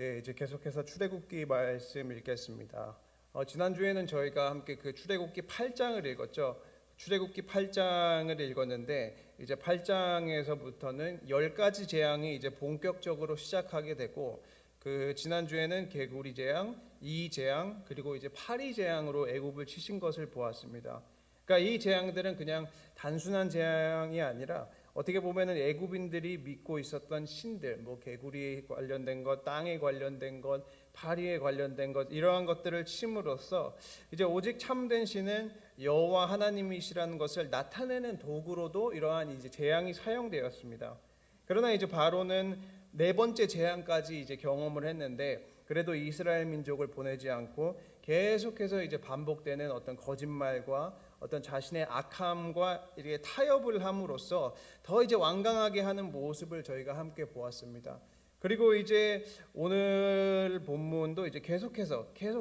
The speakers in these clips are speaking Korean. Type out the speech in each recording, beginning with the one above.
예, 이제 계속해서 출애굽기 말씀 읽겠습니다. 지난주에는 저희가 함께 그 출애굽기 8장을 읽었죠. 출애굽기 8장을 읽었는데 이제 8장에서부터는 10가지 재앙이 이제 본격적으로 시작하게 되고, 그 지난주에는 개구리 재앙, 이 재앙, 그리고 이제 파리 재앙으로 애굽을 치신 것을 보았습니다. 그러니까 이 재앙들은 그냥 단순한 재앙이 아니라 어떻게 보면은 애굽인들이 믿고 있었던 신들, 뭐 개구리에 관련된 것, 땅에 관련된 것, 파리에 관련된 것, 이러한 것들을 침으로써 이제 오직 참된 신은 여호와 하나님이시라는 것을 나타내는 도구로도 이러한 이제 재앙이 사용되었습니다. 그러나 이제 바로는 네 번째 재앙까지 이제 경험을 했는데, 그래도 이스라엘 민족을 보내지 않고 계속해서 이제 반복되는 어떤 거짓말과 어떤 자신의 악함과 이렇게 타협을 함으로써 더 이제 완강하게 하는 모습을 저희가 함께 보았습니다. 그리고 이제 오늘 본문도 이제 계속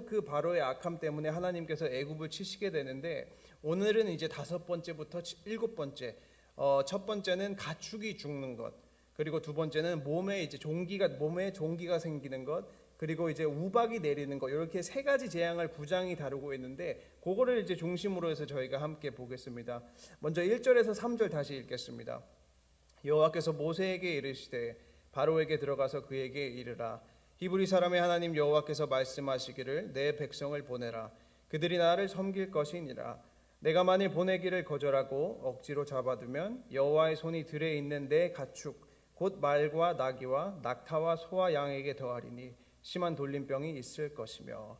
그 바로의 악함 때문에 하나님께서 애굽을 치시게 되는데, 오늘은 이제 5번째부터 7번째, 첫 번째는 가축이 죽는 것, 그리고 두 번째는 몸에 종기가 생기는 것, 그리고 이제 우박이 내리는 것, 이렇게 세 가지 재앙을 9장이 다루고 있는데, 그거를 이제 중심으로 해서 저희가 함께 보겠습니다. 먼저 1절에서 3절 다시 읽겠습니다. 여호와께서 모세에게 이르시되 바로에게 들어가서 그에게 이르라. 히브리 사람의 하나님 여호와께서 말씀하시기를 내 백성을 보내라. 그들이 나를 섬길 것이니라. 내가 만일 보내기를 거절하고 억지로 잡아두면 여호와의 손이 들에 있는 내 가축 곧 말과 나귀와 낙타와 소와 양에게 더하리니 심한 돌림병이 있을 것이며.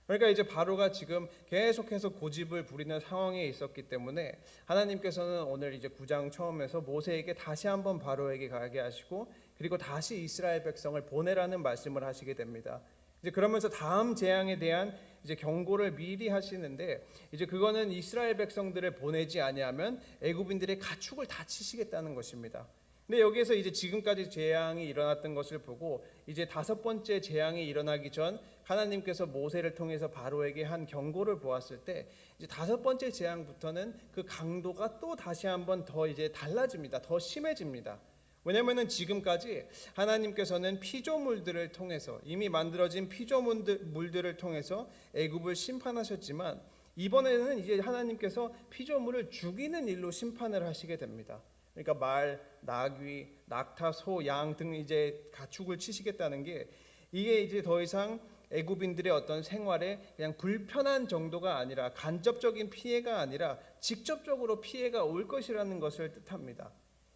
그러니까 이제 바로가 지금 계속해서 고집을 부리는 상황에 있었기 때문에 하나님께서는 오늘 이제 9장 처음에서 모세에게 다시 한번 바로에게 가게 하시고, 그리고 다시 이스라엘 백성을 보내라는 말씀을 하시게 됩니다. 이제 그러면서 다음 재앙에 대한 이제 경고를 미리 하시는데, 이제 그거는 이스라엘 백성들을 보내지 아니하면 애굽인들의 가축을 다 치시겠다는 것입니다. 근데 여기에서 이제 지금까지 재앙이 일어났던 것을 보고 이제 5번째 재앙이 일어나기 전 하나님께서 모세를 통해서 바로에게 한 경고를 보았을 때, 이제 5번째 재앙부터는 그 강도가 또 다시 한번 더 이제 달라집니다. 더 심해집니다. 왜냐하면 지금까지 하나님께서는 피조물들을 통해서, 이미 만들어진 피조물들을 통해서 애굽을 심판하셨지만, 이번에는 이제 하나님께서 피조물을 죽이는 일로 심판을 하시게 됩니다. 그러니까 말, 나귀, 낙타, 소, 양 등 이제 가축을 치시겠다는 게, 이게 이제 더 이상 애굽인들의 어떤 생활에 그냥 불편한 정도가 아니라, 간접적인 피해가 아니라 직접적으로 피해가 올 것이라는 것을 뜻합니다.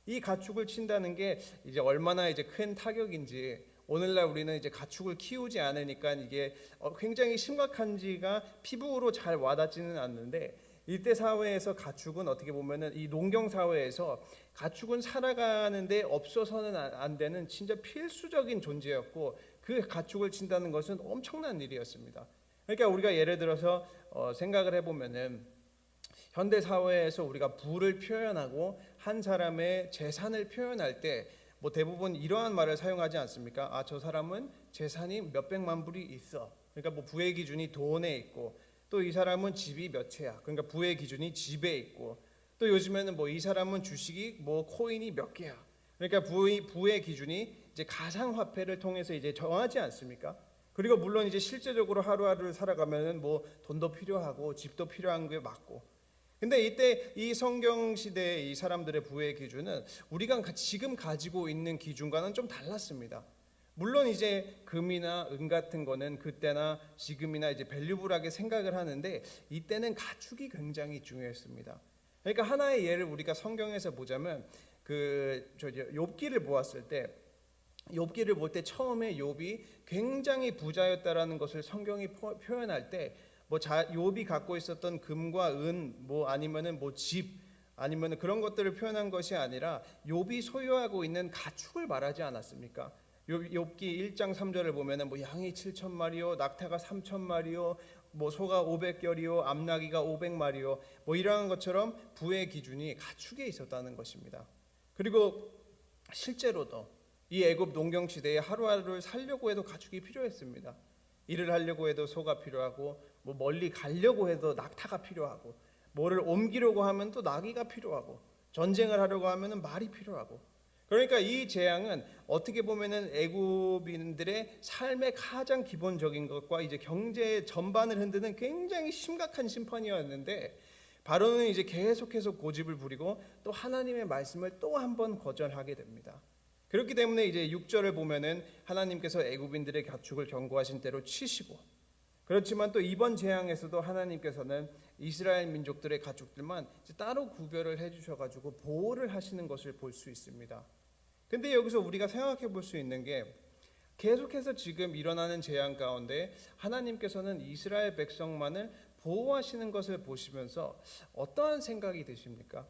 이 가축을 친다는 게 이제 얼마나 이제 큰 타격인지, 오늘날 우리는 이제 가축을 키우지 않으니까 이게 굉장히 심각한지가 피부로 잘 와닿지는 않는데, 이때 사회에서 가축은 어떻게 보면은 이 농경 사회에서 가축은 살아가는데 없어서는 안 되는 진짜 필수적인 존재였고, 그 가축을 친다는 것은 엄청난 일이었습니다. 그러니까 우리가 예를 들어서 생각을 해보면은, 현대 사회에서 우리가 부를 표현하고 한 사람의 재산을 표현할 때 뭐 대부분 이러한 말을 사용하지 않습니까? 아, 저 사람은 재산이 몇백만 불이 있어. 그러니까 뭐 부의 기준이 돈에 있고, 또 이 사람은 집이 몇 채야. 그러니까 부의 기준이 집에 있고, 또 요즘에는 뭐 이 사람은 주식이 뭐 코인이 몇 개야. 그러니까 부의 기준이 이제 가상화폐를 통해서 이제 정하지 않습니까? 그리고 물론 이제 실제적으로 하루하루를 살아가면은 뭐 돈도 필요하고 집도 필요한 게 맞고. 근데 이때 이 성경 시대의 이 사람들의 부의 기준은 우리가 지금 가지고 있는 기준과는 좀 달랐습니다. 물론 이제 금이나 은 같은 거는 그때나 지금이나 이제 밸류블하게 생각을 하는데, 이때는 가축이 굉장히 중요했습니다. 그러니까 하나의 예를 우리가 성경에서 보자면, 욥기를 보았을 때, 욥기를 볼 때 처음에 욥이 굉장히 부자였다라는 것을 성경이 표현할 때, 뭐 욥이 갖고 있었던 금과 은, 뭐 아니면은 뭐 집, 아니면은 그런 것들을 표현한 것이 아니라 욥이 소유하고 있는 가축을 말하지 않았습니까? 욥기 1장 3절을 보면은 뭐 양이 7,000마리요, 낙타가 3,000마리요, 뭐 소가 500결이요, 암나귀가 500마리요, 뭐 이러한 것처럼 부의 기준이 가축에 있었다는 것입니다. 그리고 실제로도 이 애굽 농경 시대에 하루하루를 살려고 해도 가축이 필요했습니다. 일을 하려고 해도 소가 필요하고, 뭐 멀리 가려고 해도 낙타가 필요하고, 뭐를 옮기려고 하면 또 나귀가 필요하고, 전쟁을 하려고 하면 말이 필요하고. 그러니까 이 재앙은 어떻게 보면은 애굽인들의 삶의 가장 기본적인 것과 이제 경제 전반을 흔드는 굉장히 심각한 심판이었는데, 바로는 이제 계속해서 고집을 부리고 또 하나님의 말씀을 또 한 번 거절하게 됩니다. 그렇기 때문에 이제 6절을 보면은 하나님께서 애굽인들의 가축을 경고하신 대로 치시고, 그렇지만 또 이번 재앙에서도 하나님께서는 이스라엘 민족들의 가축들만 따로 구별을 해주셔가지고 보호를 하시는 것을 볼 수 있습니다. 근데 여기서 우리가 생각해 볼 수 있는 게, 계속해서 지금 일어나는 재앙 가운데 하나님께서는 이스라엘 백성만을 보호하시는 것을 보시면서 어떠한 생각이 드십니까?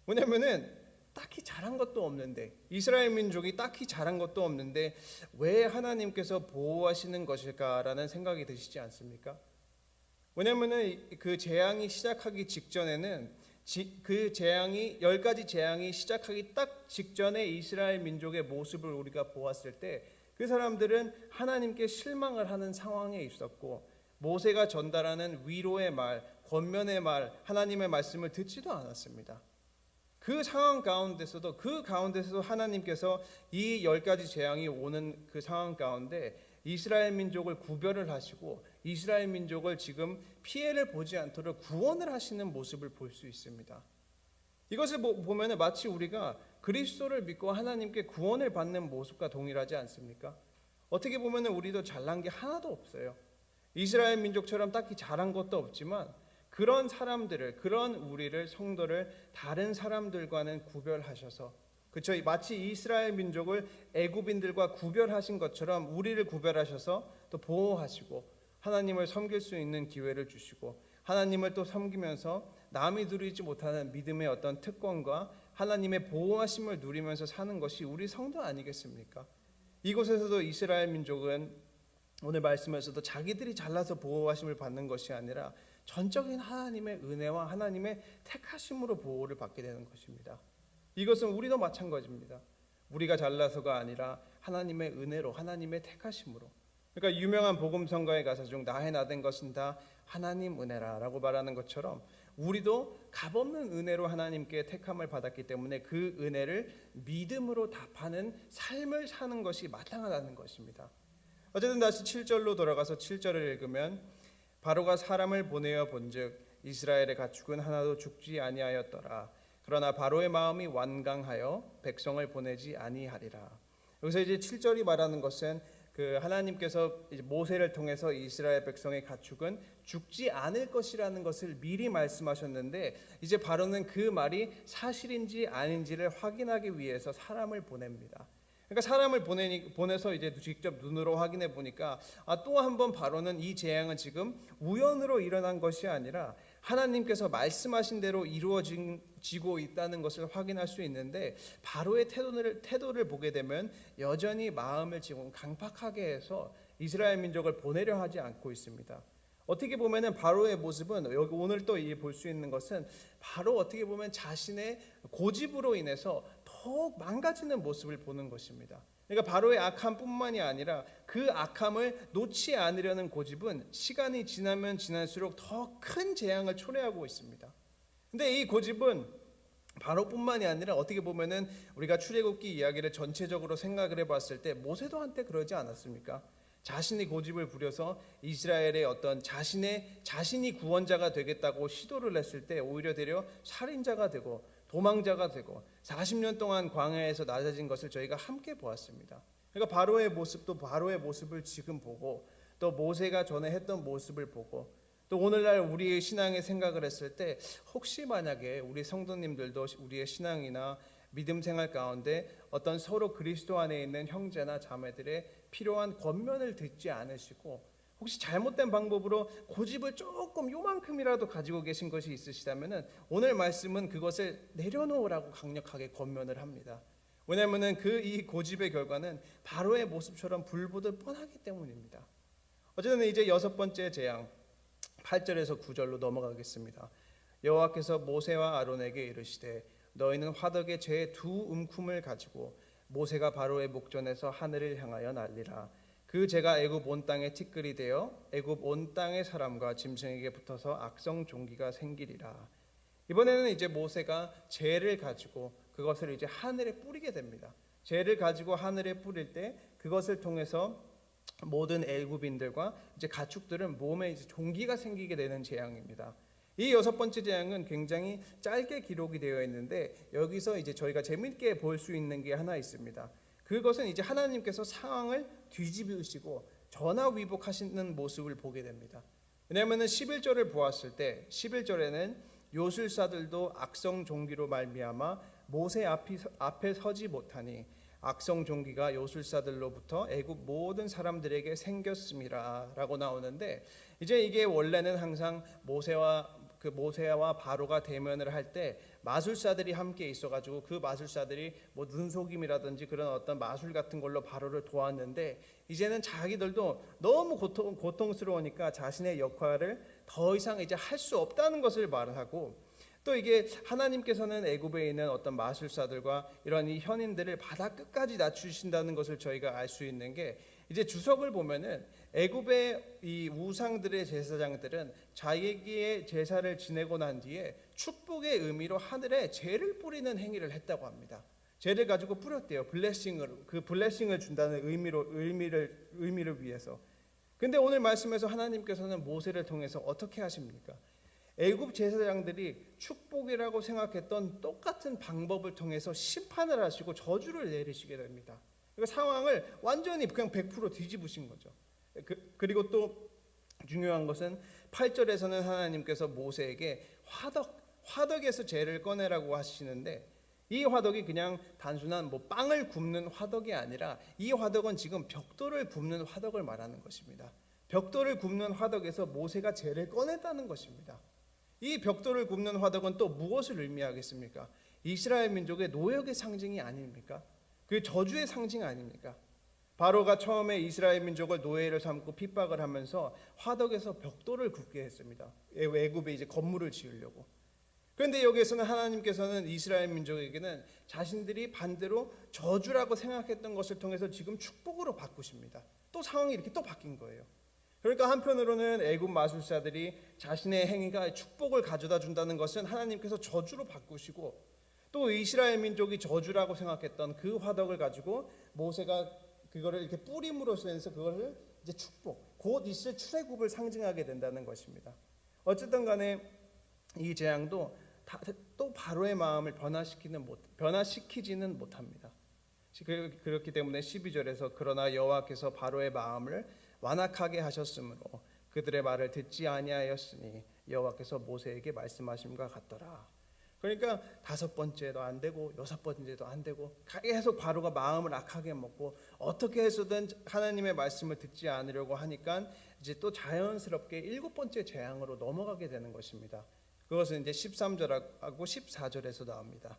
왜냐면은 딱히 잘한 것도 없는데, 이스라엘 민족이 딱히 잘한 것도 없는데 왜 하나님께서 보호하시는 것일까라는 생각이 드시지 않습니까? 왜냐면은 그 재앙이 시작하기 직전에는 그 재앙이 10가지 재앙이 시작하기 딱 직전에 이스라엘 민족의 모습을 우리가 보았을 때 그 사람들은 하나님께 실망을 하는 상황에 있었고, 모세가 전달하는 위로의 말, 권면의 말, 하나님의 말씀을 듣지도 않았습니다. 그 상황 가운데서도 하나님께서 이 10가지 재앙이 오는 그 상황 가운데 이스라엘 민족을 구별을 하시고 이스라엘 민족을 지금 피해를 보지 않도록 구원을 하시는 모습을 볼 수 있습니다. 이것을 보면 마치 우리가 그리스도를 믿고 하나님께 구원을 받는 모습과 동일하지 않습니까? 어떻게 보면 우리도 잘난 게 하나도 없어요. 이스라엘 민족처럼 딱히 잘한 것도 없지만 그런 사람들을, 그런 우리를, 성도를 다른 사람들과는 구별하셔서, 그렇죠? 마치 이스라엘 민족을 애굽인들과 구별하신 것처럼 우리를 구별하셔서 또 보호하시고 하나님을 섬길 수 있는 기회를 주시고, 하나님을 또 섬기면서 남이 누리지 못하는 믿음의 어떤 특권과 하나님의 보호하심을 누리면서 사는 것이 우리 성도 아니겠습니까? 이곳에서도 이스라엘 민족은 오늘 말씀에서도 자기들이 잘나서 보호하심을 받는 것이 아니라 전적인 하나님의 은혜와 하나님의 택하심으로 보호를 받게 되는 것입니다. 이것은 우리도 마찬가지입니다. 우리가 잘나서가 아니라 하나님의 은혜로, 하나님의 택하심으로. 그러니까 유명한 복음성가의 가사 중 나의 나된 것은 다 하나님 은혜라라고 말하는 것처럼 우리도 값없는 은혜로 하나님께 택함을 받았기 때문에 그 은혜를 믿음으로 답하는 삶을 사는 것이 마땅하다는 것입니다. 어쨌든 다시 7절로 돌아가서 7절을 읽으면, 바로가 사람을 보내어 본즉 이스라엘의 가축은 하나도 죽지 아니하였더라. 그러나 바로의 마음이 완강하여 백성을 보내지 아니하리라. 여기서 이제 7절이 말하는 것은 그 하나님께서 이제 모세를 통해서 이스라엘 백성의 가축은 죽지 않을 것이라는 것을 미리 말씀하셨는데, 이제 바로는 그 말이 사실인지 아닌지를 확인하기 위해서 사람을 보냅니다. 그러니까 사람을 보내서 이제 직접 눈으로 확인해 보니까 또 한 번 바로는 이 재앙은 지금 우연으로 일어난 것이 아니라 하나님께서 말씀하신 대로 이루어지고 있다는 것을 확인할 수 있는데, 바로의 태도를 보게 되면 여전히 마음을 지금 강팍하게 해서 이스라엘 민족을 보내려 하지 않고 있습니다. 어떻게 보면은 바로의 모습은, 여기 오늘 또 볼 수 있는 것은 바로 어떻게 보면 자신의 고집으로 인해서 더욱 망가지는 모습을 보는 것입니다. 그러니까 바로의 악함뿐만이 아니라 그 악함을 놓지 않으려는 고집은 시간이 지나면 지날수록 더 큰 재앙을 초래하고 있습니다. 근데 이 고집은 바로뿐만이 아니라 어떻게 보면은 우리가 출애굽기 이야기를 전체적으로 생각을 해봤을 때 모세도 한때 그러지 않았습니까? 자신이 고집을 부려서 이스라엘의 어떤 자신이 구원자가 되겠다고 시도를 했을 때 오히려 되려 살인자가 되고 도망자가 되고 40년 동안 광야에서 낮아진 것을 저희가 함께 보았습니다. 그러니까 바로의 모습도 바로의 모습을 지금 보고, 또 모세가 전에 했던 모습을 보고, 또 오늘날 우리의 신앙의 생각을 했을 때 혹시 만약에 우리 성도님들도 우리의 신앙이나 믿음 생활 가운데 어떤 서로 그리스도 안에 있는 형제나 자매들의 필요한 권면을 듣지 않으시고 혹시 잘못된 방법으로 고집을 조금 요만큼이라도 가지고 계신 것이 있으시다면 오늘 말씀은 그것을 내려놓으라고 강력하게 권면을 합니다. 왜냐하면 이 고집의 결과는 바로의 모습처럼 불보듯 뻔하기 때문입니다. 어쨌든 이제 6번째 재앙 8절에서 9절로 넘어가겠습니다. 여호와께서 모세와 아론에게 이르시되 너희는 화덕에 제 2움큼을 가지고 모세가 바로의 목전에서 하늘을 향하여 날리라. 그 재가 애굽 온 땅에 티끌이 되어 애굽 온 땅의 사람과 짐승에게 붙어서 악성 종기가 생기리라. 이번에는 이제 모세가 재를 가지고 그것을 이제 하늘에 뿌리게 됩니다. 죄를 가지고 하늘에 뿌릴 때 그것을 통해서 모든 애굽인들과 이제 가축들은 몸에 이제 종기가 생기게 되는 재앙입니다. 이 여섯 번째 재앙은 굉장히 짧게 기록이 되어 있는데 여기서 이제 저희가 재밌게 볼 수 있는 게 하나 있습니다. 그것은 이제 하나님께서 상황을 뒤집으시고 전화위복하시는 모습을 보게 됩니다. 왜냐하면 11절을 보았을 때 11절에는 요술사들도 악성 종기로 말미암아 모세 앞에 서지 못하니 악성 종기가 요술사들로부터 애굽 모든 사람들에게 생겼음이라라고 나오는데 이제 이게 원래는 항상 모세와 바로가 대면을 할 때 마술사들이 함께 있어가지고 그 마술사들이 뭐 눈속임이라든지 그런 어떤 마술 같은 걸로 바로를 도왔는데 이제는 자기들도 너무 고통스러우니까 자신의 역할을 더 이상 이제 할 수 없다는 것을 말하고 또 이게 하나님께서는 애굽에 있는 어떤 마술사들과 이런 이 현인들을 바다 끝까지 낮추신다는 것을 저희가 알 수 있는 게 이제 주석을 보면은 애굽의 이 우상들의 제사장들은 자기의 제사를 지내고 난 뒤에 축복의 의미로 하늘에 재를 뿌리는 행위를 했다고 합니다. 재를 가지고 뿌렸대요. 블레싱을 준다는 의미를 위해서. 근데 오늘 말씀에서 하나님께서는 모세를 통해서 어떻게 하십니까? 애굽 제사장들이 축복이라고 생각했던 똑같은 방법을 통해서 심판을 하시고 저주를 내리시게 됩니다. 그러니까 상황을 완전히 그냥 100% 뒤집으신 거죠. 그리고 또 중요한 것은 8절에서는 하나님께서 모세에게 화덕에서 재를 꺼내라고 하시는데 이 화덕이 그냥 단순한 뭐 빵을 굽는 화덕이 아니라 이 화덕은 지금 벽돌을 굽는 화덕을 말하는 것입니다. 벽돌을 굽는 화덕에서 모세가 재를 꺼냈다는 것입니다. 이 벽돌을 굽는 화덕은 또 무엇을 의미하겠습니까? 이스라엘 민족의 노역의 상징이 아닙니까? 그 저주의 상징 아닙니까? 바로가 처음에 이스라엘 민족을 노예를 삼고 핍박을 하면서 화덕에서 벽돌을 굽게 했습니다. 애굽에 이제 건물을 지으려고. 그런데 여기에서는 하나님께서는 이스라엘 민족에게는 자신들이 반대로 저주라고 생각했던 것을 통해서 지금 축복으로 바꾸십니다. 또 상황이 이렇게 또 바뀐 거예요. 그러니까 한편으로는 애굽 마술사들이 자신의 행위가 축복을 가져다 준다는 것은 하나님께서 저주로 바꾸시고 또 이스라엘 민족이 저주라고 생각했던 그 화덕을 가지고 모세가 그거를 이렇게 뿌림으로써 해서 그것을 이제 축복, 곧 있을 출애굽을 상징하게 된다는 것입니다. 어쨌든 간에 이 재앙도 또 바로의 마음을 변화시키지는 못합니다. 그렇기 때문에 12절에서 그러나 여호와께서 바로의 마음을 완악하게 하셨으므로 그들의 말을 듣지 아니하였으니 여호와께서 모세에게 말씀하심과 같더라. 그러니까 5번째도 안 되고 6번째도 안 되고 계속 바로가 마음을 악하게 먹고 어떻게 해서든 하나님의 말씀을 듣지 않으려고 하니까 이제 또 자연스럽게 7번째 재앙으로 넘어가게 되는 것입니다. 그것은 이제 13절하고 14절에서 나옵니다.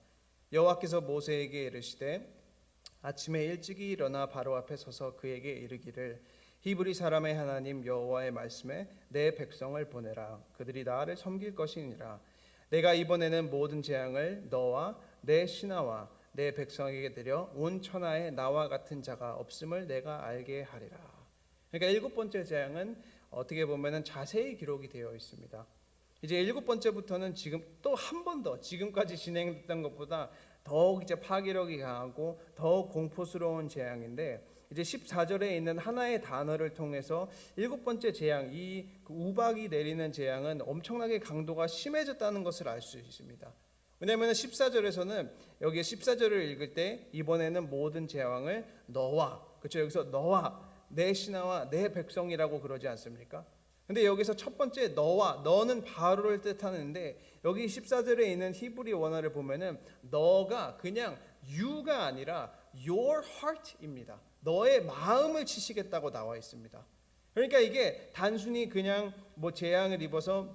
여호와께서 모세에게 이르시되 아침에 일찍이 일어나 바로 앞에 서서 그에게 이르기를 히브리 사람의 하나님 여호와의 말씀에 내 백성을 보내라. 그들이 나를 섬길 것이니라. 내가 이번에는 모든 재앙을 너와 내 신하와 내 백성에게 드려 온 천하에 나와 같은 자가 없음을 내가 알게 하리라. 그러니까 7번째 재앙은 어떻게 보면은 자세히 기록이 되어 있습니다. 이제 7번째부터는 지금 또 한 번 더 지금까지 진행됐던 것보다 더욱 이제 파괴력이 강하고 더욱 공포스러운 재앙인데 이제 14절에 있는 하나의 단어를 통해서 7번째 재앙, 이 우박이 내리는 재앙은 엄청나게 강도가 심해졌다는 것을 알 수 있습니다. 왜냐하면 14절에서는 여기 14절을 읽을 때 이번에는 모든 재앙을 너와, 그렇죠? 여기서 너와 내 신하와 내 백성이라고 그러지 않습니까? 근데 여기서 첫 번째 너와, 너는 바로를 뜻하는데 여기 14절에 있는 히브리 원어를 보면은 너가 그냥 you가 아니라 your heart입니다. 너의 마음을 치시겠다고 나와 있습니다. 그러니까 이게 단순히 그냥 뭐 재앙을 입어서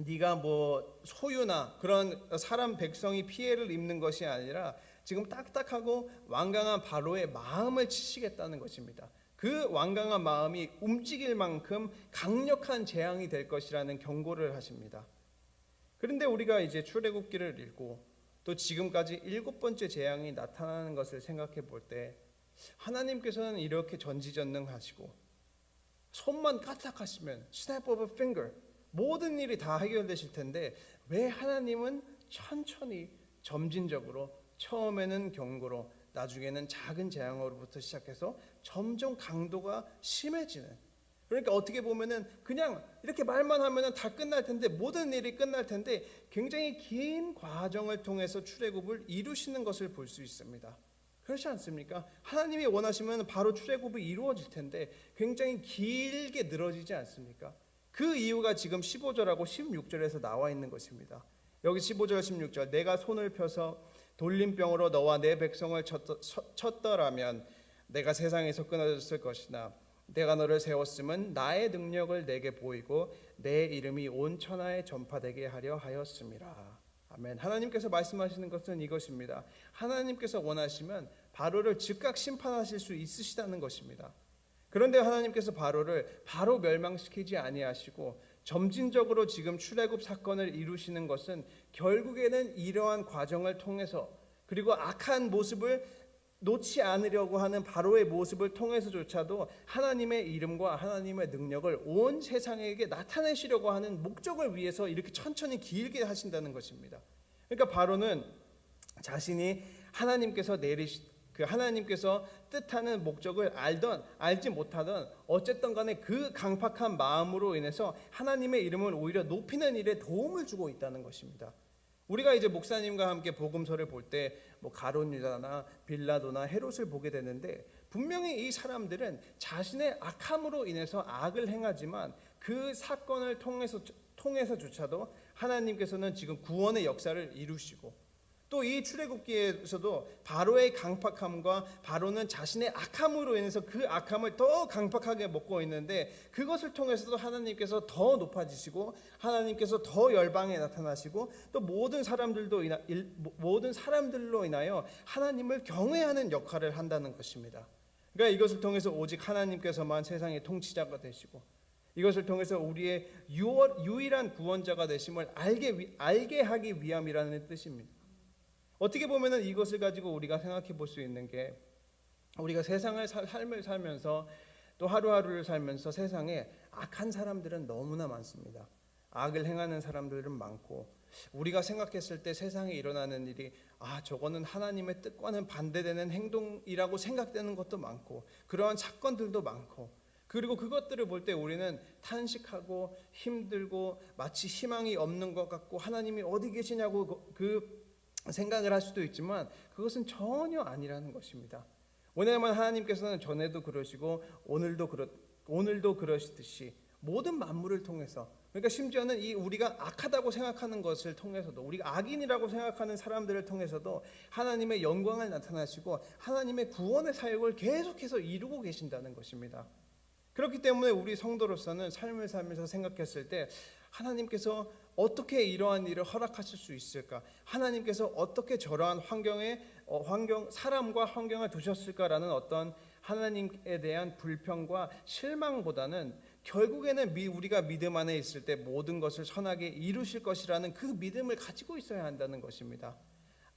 네가 뭐 소유나 그런 사람 백성이 피해를 입는 것이 아니라 지금 딱딱하고 완강한 바로의 마음을 치시겠다는 것입니다. 그 완강한 마음이 움직일 만큼 강력한 재앙이 될 것이라는 경고를 하십니다. 그런데 우리가 이제 출애굽기를 읽고 또 지금까지 7번째 재앙이 나타나는 것을 생각해 볼 때 하나님께서는 이렇게 전지전능하시고 손만 까딱하시면 snap of a finger 모든 일이 다 해결되실 텐데 왜 하나님은 천천히 점진적으로 처음에는 경고로 나중에는 작은 재앙으로부터 시작해서 점점 강도가 심해지는, 그러니까 어떻게 보면은 그냥 이렇게 말만 하면은 다 끝날 텐데, 모든 일이 끝날 텐데 굉장히 긴 과정을 통해서 출애굽을 이루시는 것을 볼 수 있습니다. 그렇지 않습니까? 하나님이 원하시면 바로 출애굽이 이루어질 텐데 굉장히 길게 늘어지지 않습니까? 그 이유가 지금 15절하고 16절에서 나와 있는 것입니다. 여기 15절 16절, 내가 손을 펴서 돌림병으로 너와 내 백성을 쳤더라면 내가 세상에서 끊어졌을 것이나 내가 너를 세웠음은 나의 능력을 내게 보이고 내 이름이 온 천하에 전파되게 하려 하였음이라. 아멘. 하나님께서 말씀하시는 것은 이것입니다. 하나님께서 원하시면 바로를 즉각 심판하실 수 있으시다는 것입니다. 그런데 하나님께서 바로를 바로 멸망시키지 아니하시고 점진적으로 지금 출애굽 사건을 이루시는 것은 결국에는 이러한 과정을 통해서, 그리고 악한 모습을 놓지 않으려고 하는 바로의 모습을 통해서조차도 하나님의 이름과 하나님의 능력을 온 세상에게 나타내시려고 하는 목적을 위해서 이렇게 천천히 길게 하신다는 것입니다. 그러니까 바로는 자신이 하나님께서 하나님께서 뜻하는 목적을 알던 알지 못하던 어쨌든 간에 그 강팍한 마음으로 인해서 하나님의 이름을 오히려 높이는 일에 도움을 주고 있다는 것입니다. 우리가 이제 목사님과 함께 복음서를 볼 때 뭐 가룟 유다나 빌라도나 헤롯을 보게 되는데, 분명히 이 사람들은 자신의 악함으로 인해서 악을 행하지만 그 사건을 통해서조차도 하나님께서는 지금 구원의 역사를 이루시고, 또 이 출애굽기에서도 바로의 강팍함과 바로는 자신의 악함으로 인해서 그 악함을 더 강팍하게 먹고 있는데, 그것을 통해서도 하나님께서 더 높아지시고 하나님께서 더 열방에 나타나시고 또 모든 사람들로 인하여 하나님을 경외하는 역할을 한다는 것입니다. 그러니까 이것을 통해서 오직 하나님께서만 세상의 통치자가 되시고, 이것을 통해서 우리의 유일한 구원자가 되심을 알게 하기 위함이라는 뜻입니다. 어떻게 보면은 이것을 가지고 우리가 생각해 볼 수 있는 게, 우리가 삶을 살면서 또 하루하루를 살면서 세상에 악한 사람들은 너무나 많습니다. 악을 행하는 사람들은 많고, 우리가 생각했을 때 세상에 일어나는 일이 저거는 하나님의 뜻과는 반대되는 행동이라고 생각되는 것도 많고, 그러한 사건들도 많고, 그리고 그것들을 볼 때 우리는 탄식하고 힘들고 마치 희망이 없는 것 같고 하나님이 어디 계시냐고 생각을 할 수도 있지만, 그것은 전혀 아니라는 것입니다. 왜냐하면 하나님께서는 전에도 그러시고 오늘도 그러시듯이 모든 만물을 통해서, 그러니까 심지어는 우리가 악하다고 생각하는 것을 통해서도, 우리가 악인이라고 생각하는 사람들을 통해서도 하나님의 영광을 나타나시고 하나님의 구원의 사역을 계속해서 이루고 계신다는 것입니다. 그렇기 때문에 우리 성도로서는 삶을 살면서 생각했을 때 하나님께서 어떻게 이러한 일을 허락하실 수 있을까? 하나님께서 어떻게 저러한 사람과 환경을 두셨을까라는 어떤 하나님에 대한 불평과 실망보다는 결국에는 우리가 믿음 안에 있을 때 모든 것을 선하게 이루실 것이라는 그 믿음을 가지고 있어야 한다는 것입니다.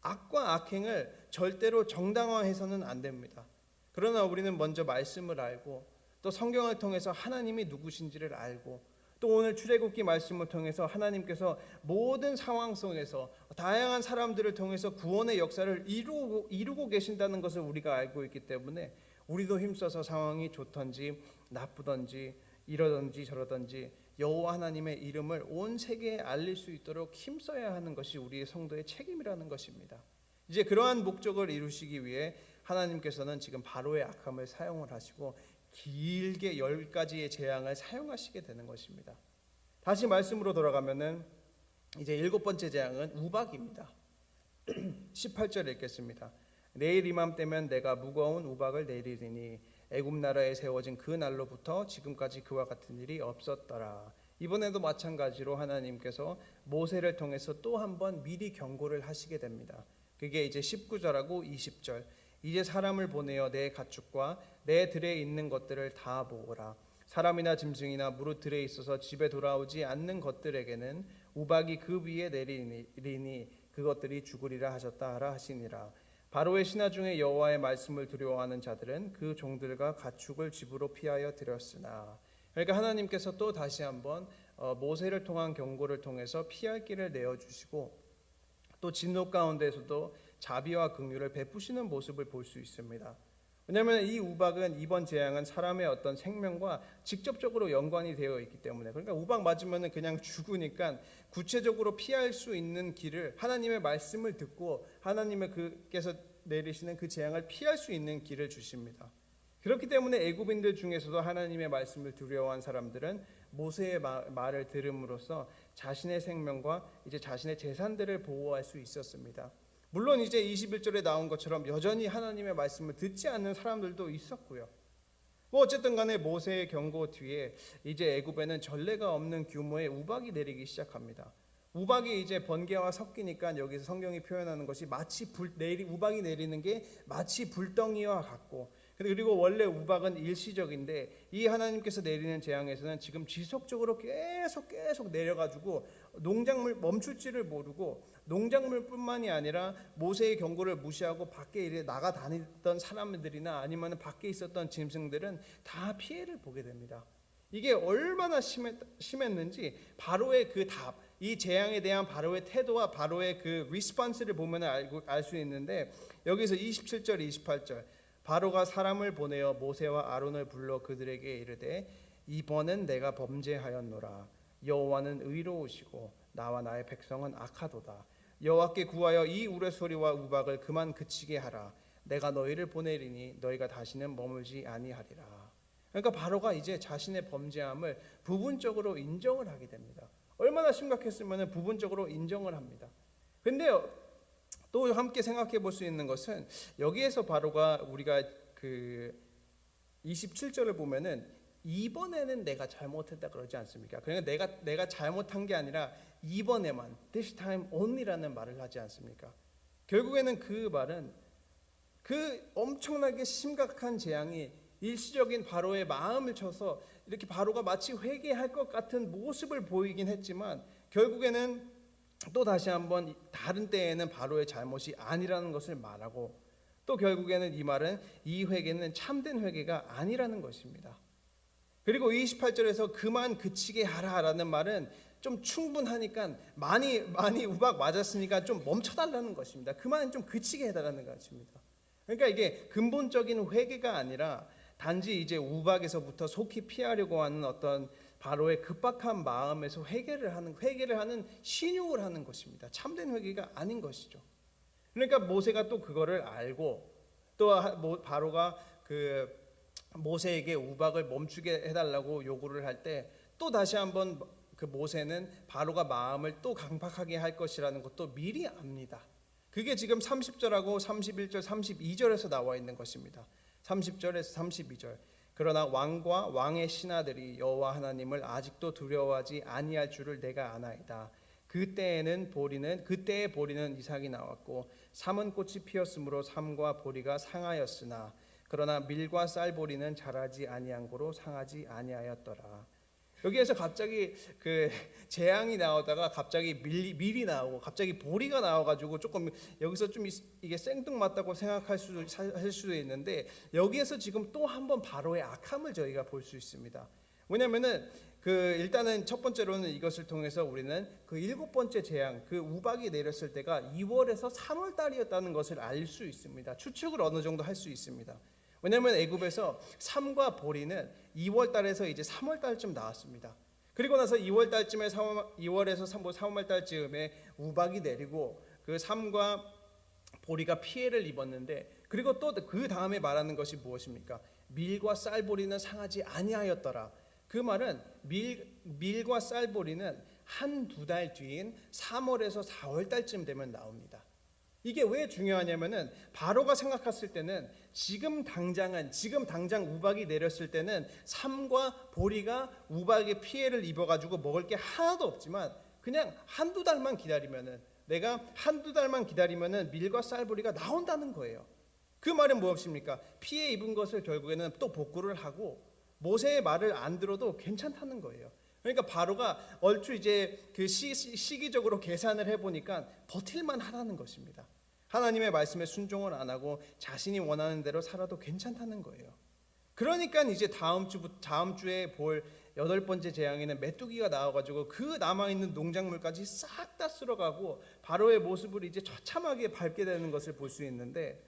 악과 악행을 절대로 정당화해서는 안 됩니다. 그러나 우리는 먼저 말씀을 알고 또 성경을 통해서 하나님이 누구신지를 알고, 또 오늘 출애굽기 말씀을 통해서 하나님께서 모든 상황 속에서 다양한 사람들을 통해서 구원의 역사를 이루고 계신다는 것을 우리가 알고 있기 때문에, 우리도 힘써서 상황이 좋던지 나쁘던지 이러던지 저러던지 여호와 하나님의 이름을 온 세계에 알릴 수 있도록 힘써야 하는 것이 우리의 성도의 책임이라는 것입니다. 이제 그러한 목적을 이루시기 위해 하나님께서는 지금 바로의 악함을 사용을 하시고 길게 10가지의 재앙을 사용하시게 되는 것입니다. 다시 말씀으로 돌아가면은 이제 7번째 재앙은 우박입니다. 18절 읽겠습니다. 내일 이맘때면 내가 무거운 우박을 내리리니 애굽 나라에 세워진 그 날로부터 지금까지 그와 같은 일이 없었더라. 이번에도 마찬가지로 하나님께서 모세를 통해서 또 한 번 미리 경고를 하시게 됩니다. 그게 이제 19절하고 20절. 이제 사람을 보내어 내 가축과 내 들에 있는 것들을 다 보거라. 사람이나 짐승이나 무릇 들에 있어서 집에 돌아오지 않는 것들에게는 우박이 그 위에 내리니 그것들이 죽으리라 하셨다 하라 하시니라. 바로의 신하 중에 여호와의 말씀을 두려워하는 자들은 그 종들과 가축을 집으로 피하여 들였으나. 그러니까 하나님께서 또 다시 한번 모세를 통한 경고를 통해서 피할 길을 내어주시고, 또 진노 가운데서도 자비와 긍휼을 베푸시는 모습을 볼 수 있습니다. 왜냐하면 이 우박은 이번 재앙은 사람의 어떤 생명과 직접적으로 연관이 되어 있기 때문에, 그러니까 우박 맞으면 그냥 죽으니까 구체적으로 피할 수 있는 길을, 하나님의 말씀을 듣고 하나님의 그께서 내리시는 그 재앙을 피할 수 있는 길을 주십니다. 그렇기 때문에 애굽인들 중에서도 하나님의 말씀을 두려워한 사람들은 모세의 말을 들음으로써 자신의 생명과 이제 자신의 재산들을 보호할 수 있었습니다. 물론 이제 21절에 나온 것처럼 여전히 하나님의 말씀을 듣지 않는 사람들도 있었고요. 뭐 어쨌든 간에 모세의 경고 뒤에 이제 애굽에는 전례가 없는 규모의 우박이 내리기 시작합니다. 우박이 이제 번개와 섞이니까 여기서 성경이 표현하는 것이 마치 우박이 내리는 게 마치 불덩이와 같고, 그리고 원래 우박은 일시적인데 이 하나님께서 내리는 재앙에서는 지금 지속적으로 계속 내려가지고 농작물 멈출지를 모르고, 농작물뿐만이 아니라 모세의 경고를 무시하고 밖에 이래 나가 다니던 사람들이나 아니면 밖에 있었던 짐승들은 다 피해를 보게 됩니다. 이게 얼마나 심했는지 바로의 그 답, 이 재앙에 대한 바로의 태도와 바로의 그 리스폰스를 보면 알 수 있는데, 여기서 27절 28절 바로가 사람을 보내어 모세와 아론을 불러 그들에게 이르되 이번은 내가 범죄하였노라. 여호와는 의로우시고 나와 나의 백성은 악하도다. 여호와께 구하여 이 우레소리와 우박을 그만 그치게 하라. 내가 너희를 보내리니 너희가 다시는 머물지 아니하리라. 그러니까 바로가 이제 자신의 범죄함을 부분적으로 인정을 하게 됩니다. 얼마나 심각했으면 부분적으로 인정을 합니다. 근데 또 함께 생각해 볼 수 있는 것은, 여기에서 바로가 우리가 그 27절을 보면은 이번에는 내가 잘못했다 그러지 않습니까? 그러니까 내가 잘못한 게 아니라 이번에만, this time only라는 말을 하지 않습니까? 결국에는 그 말은 그 엄청나게 심각한 재앙이 일시적인 바로의 마음을 쳐서 이렇게 바로가 마치 회개할 것 같은 모습을 보이긴 했지만, 결국에는 또 다시 한번 다른 때에는 바로의 잘못이 아니라는 것을 말하고, 또 결국에는 이 말은 이 회개는 참된 회개가 아니라는 것입니다. 그리고 28절에서 그만 그치게 하라라는 말은 좀 충분하니까 많이 우박 맞았으니까 좀 멈춰달라는 것입니다. 그만 좀 그치게 해달라는 것입니다. 그러니까 이게 근본적인 회개가 아니라 단지 이제 우박에서부터 속히 피하려고 하는 어떤 바로의 급박한 마음에서 회개를 하는 신용을 하는 것입니다. 참된 회개가 아닌 것이죠. 그러니까 모세가 또 그거를 알고, 또 바로가 그 모세에게 우박을 멈추게 해달라고 요구를 할 때 또 다시 한번 그 모세는 바로가 마음을 또 강팍하게 할 것이라는 것도 미리 압니다. 그게 지금 30절하고 31절 32절에서 나와 있는 것입니다. 30절에서 32절. 그러나 왕과 왕의 신하들이 여호와 하나님을 아직도 두려워하지 아니할 줄을 내가 아나이다. 그때의 보리는 이삭이 나왔고 삼은 꽃이 피었으므로 삼과 보리가 상하였으나 그러나 밀과 쌀보리는 자라지 아니한 고로 상하지 아니하였더라. 여기에서 갑자기 그 재앙이 나오다가 갑자기 밀이 나오고 갑자기 보리가 나와가지고 조금 여기서 좀 이게 생뚱맞다고 생각할 수도 있는데, 여기에서 지금 또 한 번 바로의 악함을 저희가 볼 수 있습니다. 왜냐하면은 일단은 첫 번째로는 이것을 통해서 우리는 그 7번째 재앙, 그 우박이 내렸을 때가 2월에서 3월 달이었다는 것을 알 수 있습니다. 추측을 어느 정도 할 수 있습니다. 왜냐하면 애굽에서 삼과 보리는 2월 달에서 이제 3월 달쯤 나왔습니다. 그리고 나서 2월 달쯤에 2월에서 3월 달쯤에 우박이 내리고 그 삼과 보리가 피해를 입었는데, 그리고 또 그 다음에 말하는 것이 무엇입니까? 밀과 쌀보리는 상하지 아니하였더라. 그 말은 밀과 쌀보리는 한두 달 뒤인 3월에서 4월 달쯤 되면 나옵니다. 이게 왜 중요하냐면은 바로가 생각했을 때는 지금 당장 우박이 내렸을 때는 삼과 보리가 우박의 피해를 입어가지고 먹을 게 하나도 없지만, 그냥 한두 달만 기다리면은 밀과 쌀보리가 나온다는 거예요. 그 말은 무엇입니까? 피해 입은 것을 결국에는 또 복구를 하고 모세의 말을 안 들어도 괜찮다는 거예요. 그러니까 바로가 얼추 이제 그 시기적으로 계산을 해보니까 버틸만 하다는 것입니다. 하나님의 말씀에 순종을 안 하고 자신이 원하는 대로 살아도 괜찮다는 거예요. 그러니까 이제 다음 주에 볼 8번째 재앙에는 메뚜기가 나와가지고 그 남아있는 농작물까지 싹 다 쓸어가고 바로의 모습을 이제 처참하게 밟게 되는 것을 볼 수 있는데,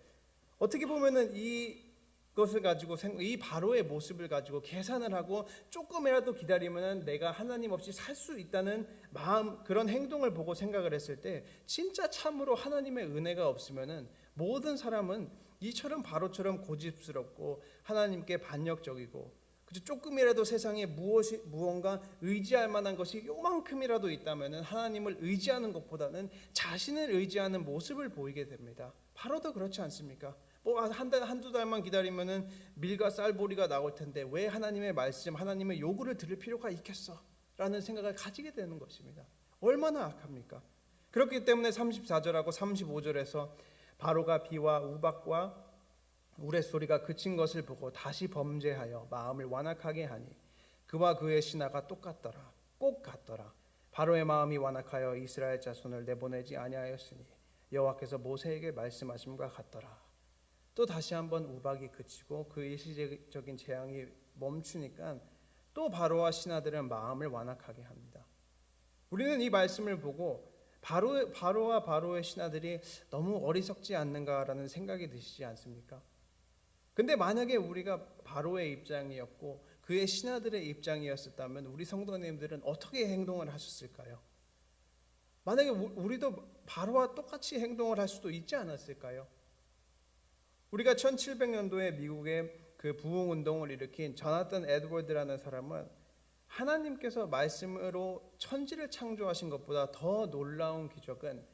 어떻게 보면은 이것을 가지고 이 바로의 모습을 가지고 계산을 하고 조금이라도 기다리면은 내가 하나님 없이 살 수 있다는 마음, 그런 행동을 보고 생각을 했을 때, 진짜 참으로 하나님의 은혜가 없으면은 모든 사람은 이처럼 바로처럼 고집스럽고 하나님께 반역적이고, 조금이라도 세상에 무언가 의지할 만한 것이 요만큼이라도 있다면은 하나님을 의지하는 것보다는 자신을 의지하는 모습을 보이게 됩니다. 바로도 그렇지 않습니까? 뭐 한두 달만 기다리면은 밀과 쌀보리가 나올 텐데 왜 하나님의 말씀, 하나님의 요구를 들을 필요가 있겠어? 라는 생각을 가지게 되는 것입니다. 얼마나 악합니까? 그렇기 때문에 34절하고 35절에서 바로가 비와 우박과 우레소리가 그친 것을 보고 다시 범죄하여 마음을 완악하게 하니 그와 그의 신하가 똑같더라. 꼭 같더라. 바로의 마음이 완악하여 이스라엘 자손을 내보내지 아니하였으니 여호와께서 모세에게 말씀하심과 같더라. 또 다시 한번 우박이 그치고 그 일시적인 재앙이 멈추니까 또 바로와 신하들은 마음을 완악하게 합니다. 우리는 이 말씀을 보고 바로와 바로의 신하들이 너무 어리석지 않는가라는 생각이 드시지 않습니까? 근데 만약에 우리가 바로의 입장이었고 그의 신하들의 입장이었다면 우리 성도님들은 어떻게 행동을 하셨을까요? 만약에 우리도 바로와 똑같이 행동을 할 수도 있지 않았을까요? 우리가 1700년도에 미국의 그 부흥운동을 일으킨 저나탄 에드워드라는 사람은 하나님께서 말씀으로 천지를 창조하신 것보다 더 놀라운 기적은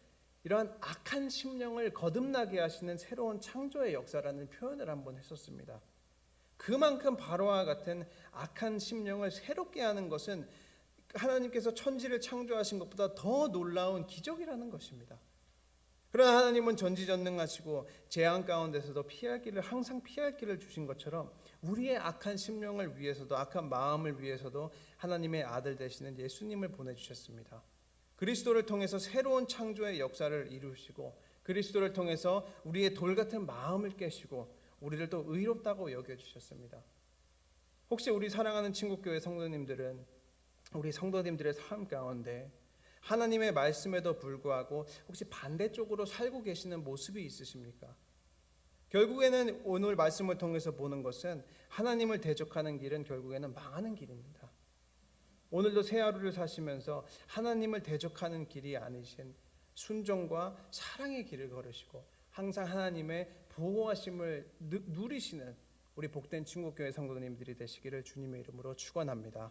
이러한 악한 심령을 거듭나게 하시는 새로운 창조의 역사라는 표현을 한번 했었습니다. 그만큼 바로와 같은 악한 심령을 새롭게 하는 것은 하나님께서 천지를 창조하신 것보다 더 놀라운 기적이라는 것입니다. 그러나 하나님은 전지전능하시고 재앙 가운데서도 항상 피할 길을 주신 것처럼 우리의 악한 심령을 위해서도, 악한 마음을 위해서도 하나님의 아들 되시는 예수님을 보내주셨습니다. 그리스도를 통해서 새로운 창조의 역사를 이루시고 그리스도를 통해서 우리의 돌같은 마음을 깨시고 우리를 또 의롭다고 여겨주셨습니다. 혹시 우리 사랑하는 친구교회 성도님들은 우리 성도님들의 삶 가운데 하나님의 말씀에도 불구하고 혹시 반대쪽으로 살고 계시는 모습이 있으십니까? 결국에는 오늘 말씀을 통해서 보는 것은 하나님을 대적하는 길은 결국에는 망하는 길입니다. 오늘도 새 하루를 사시면서 하나님을 대적하는 길이 아니신 순종과 사랑의 길을 걸으시고 항상 하나님의 보호하심을 누리시는 우리 복된 친구교회 성도님들이 되시기를 주님의 이름으로 축원합니다.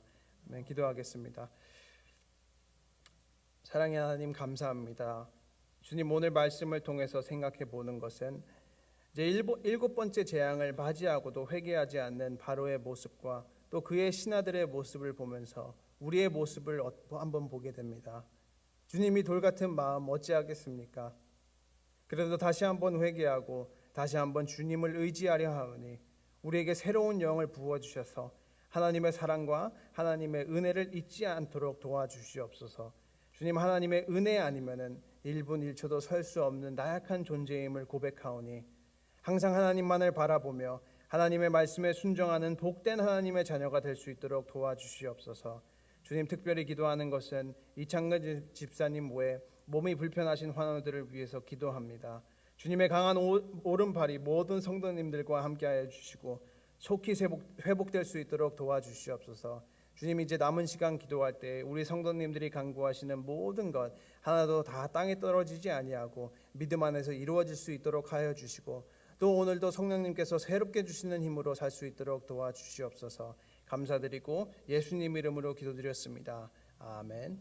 아멘. 기도하겠습니다. 사랑의 하나님, 감사합니다. 주님, 오늘 말씀을 통해서 생각해 보는 것은 이제 7번째 재앙을 맞이하고도 회개하지 않는 바로의 모습과 또 그의 신하들의 모습을 보면서 우리의 모습을 한번 보게 됩니다. 주님이 돌같은 마음 어찌하겠습니까? 그래도 다시 한번 회개하고 다시 한번 주님을 의지하려 하오니 우리에게 새로운 영을 부어주셔서 하나님의 사랑과 하나님의 은혜를 잊지 않도록 도와주시옵소서. 주님, 하나님의 은혜 아니면은 1분 1초도 설 수 없는 나약한 존재임을 고백하오니 항상 하나님만을 바라보며 하나님의 말씀에 순종하는 복된 하나님의 자녀가 될 수 있도록 도와주시옵소서. 주님, 특별히 기도하는 것은 이창근 집사님 외에 몸이 불편하신 환우들을 위해서 기도합니다. 주님의 강한 오른팔이 모든 성도님들과 함께하여 주시고 속히 회복될 수 있도록 도와주시옵소서. 주님, 이제 남은 시간 기도할 때 우리 성도님들이 간구하시는 모든 것 하나도 다 땅에 떨어지지 아니하고 믿음 안에서 이루어질 수 있도록 하여 주시고 또 오늘도 성령님께서 새롭게 주시는 힘으로 살 수 있도록 도와주시옵소서. 감사드리고 예수님 이름으로 기도드렸습니다. 아멘.